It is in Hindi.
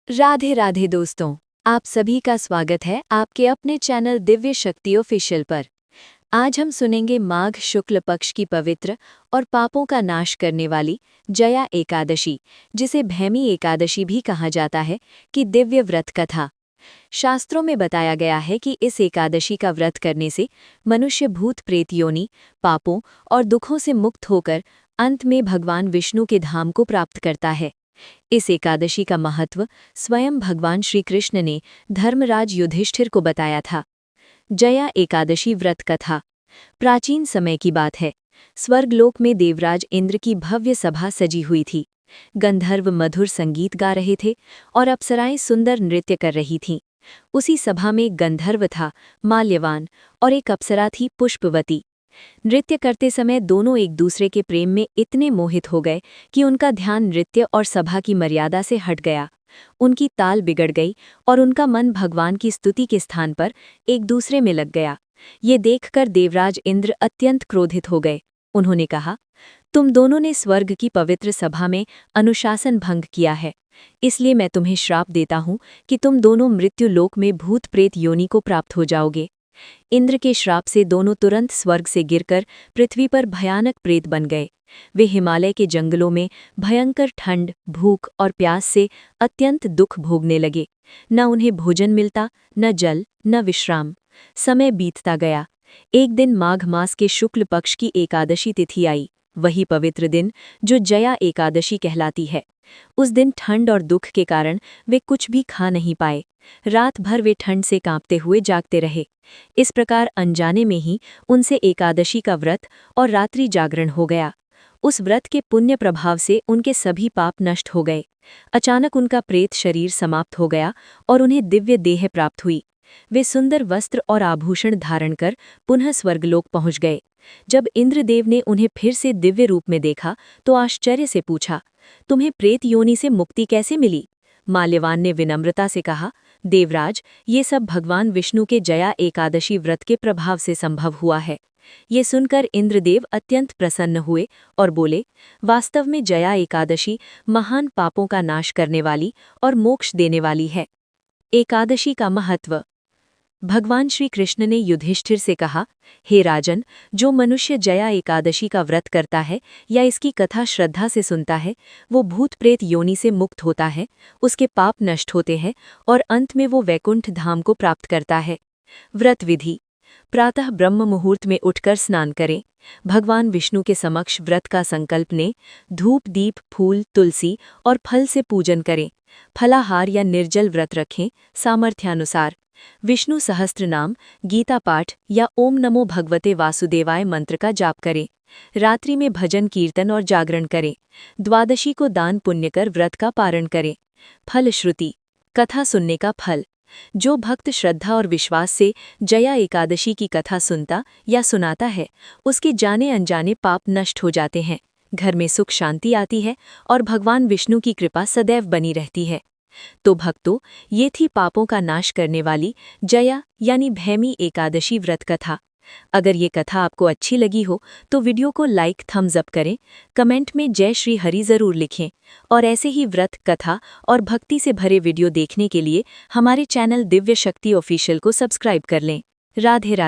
राधे राधे दोस्तों, आप सभी का स्वागत है आपके अपने चैनल दिव्य शक्ति ऑफिशियल पर। आज हम सुनेंगे माघ शुक्ल पक्ष की पवित्र और पापों का नाश करने वाली जया एकादशी, जिसे भैमी एकादशी भी कहा जाता है, की दिव्य व्रत कथा। शास्त्रों में बताया गया है कि इस एकादशी का व्रत करने से मनुष्य भूत प्रेत योनि, पापों और दुखों से मुक्त होकर अंत में भगवान विष्णु के धाम को प्राप्त करता है। इस एकादशी का महत्व स्वयं भगवान श्री कृष्ण ने धर्मराज युधिष्ठिर को बताया था। जया एकादशी व्रत कथा प्राचीन समय की बात है। स्वर्गलोक में देवराज इंद्र की भव्य सभा सजी हुई थी। गंधर्व मधुर संगीत गा रहे थे और अप्सराएं सुंदर नृत्य कर रही थीं। उसी सभा में एक गंधर्व था, माल्यवान, और एक अप्सरा थी, पुष्पवती। नृत्य करते समय दोनों एक दूसरे के प्रेम में इतने मोहित हो गए कि उनका ध्यान नृत्य और सभा की मर्यादा से हट गया। उनकी ताल बिगड़ गई और उनका मन भगवान की स्तुति के स्थान पर एक दूसरे में लग गया। ये देखकर देवराज इंद्र अत्यंत क्रोधित हो गए। उन्होंने कहा, तुम दोनों ने स्वर्ग की पवित्र सभा में अनुशासन भंग किया है, इसलिए मैं तुम्हें श्राप देता हूँ कि तुम दोनों मृत्यु लोक में भूत प्रेत योनि को प्राप्त हो जाओगे। इंद्र के श्राप से दोनों तुरंत स्वर्ग से गिरकर पृथ्वी पर भयानक प्रेत बन गए। वे हिमालय के जंगलों में भयंकर ठंड, भूख और प्यास से अत्यंत दुख भोगने लगे। न उन्हें भोजन मिलता, न जल, न विश्राम। समय बीतता गया। एक दिन माघ मास के शुक्ल पक्ष की एकादशी तिथि आई, वही पवित्र दिन जो जया एकादशी कहलाती है। उस दिन ठंड और दुख के कारण वे कुछ भी खा नहीं पाए। रात भर वे ठंड से कांपते हुए जागते रहे। इस प्रकार अनजाने में ही उनसे एकादशी का व्रत और रात्रि जागरण हो गया। उस व्रत के पुण्य प्रभाव से उनके सभी पाप नष्ट हो गए। अचानक उनका प्रेत शरीर समाप्त हो गया और उन्हें दिव्य देह प्राप्त हुई। वे सुंदर वस्त्र और आभूषण धारण कर पुनः स्वर्गलोक पहुंच गए। जब इंद्रदेव ने उन्हें फिर से दिव्य रूप में देखा तो आश्चर्य से पूछा, तुम्हें प्रेत योनि से मुक्ति कैसे मिली? माल्यवान ने विनम्रता से कहा, देवराज, ये सब भगवान विष्णु के जया एकादशी व्रत के प्रभाव से संभव हुआ है। ये सुनकर इंद्रदेव अत्यंत प्रसन्न हुए और बोले, वास्तव में जया एकादशी महान पापों का नाश करने वाली और मोक्ष देने वाली है। एकादशी का महत्व। भगवान श्री कृष्ण ने युधिष्ठिर से कहा, हे राजन, जो मनुष्य जया एकादशी का व्रत करता है या इसकी कथा श्रद्धा से सुनता है, वो भूत प्रेत योनि से मुक्त होता है, उसके पाप नष्ट होते हैं और अंत में वो वैकुंठ धाम को प्राप्त करता है। व्रत विधि। प्रातः ब्रह्म मुहूर्त में उठकर स्नान करें। भगवान विष्णु के समक्ष व्रत का संकल्प लें। धूप, दीप, फूल, तुलसी और फल से पूजन करें। फलाहार या निर्जल व्रत रखें, सामर्थ्यानुसार। विष्णु सहस्त्र नाम, गीता पाठ या ओम नमो भगवते वासुदेवाय मंत्र का जाप करें। रात्रि में भजन कीर्तन और जागरण करें। द्वादशी को दान पुण्य कर व्रत का पारण करें। फल श्रुति। कथा सुनने का फल। जो भक्त श्रद्धा और विश्वास से जया एकादशी की कथा सुनता या सुनाता है, उसके जाने अनजाने पाप नष्ट हो जाते हैं, घर में सुख शांति आती है और भगवान विष्णु की कृपा सदैव बनी रहती है। तो भक्तों, ये थी पापों का नाश करने वाली जया यानी भैमी एकादशी व्रत कथा। अगर ये कथा आपको अच्छी लगी हो तो वीडियो को लाइक, थम्स अप करें, कमेंट में जय श्री हरि जरूर लिखें और ऐसे ही व्रत, कथा और भक्ति से भरे वीडियो देखने के लिए हमारे चैनल दिव्य शक्ति ऑफिशियल को सब्सक्राइब कर लें। राधे राधे।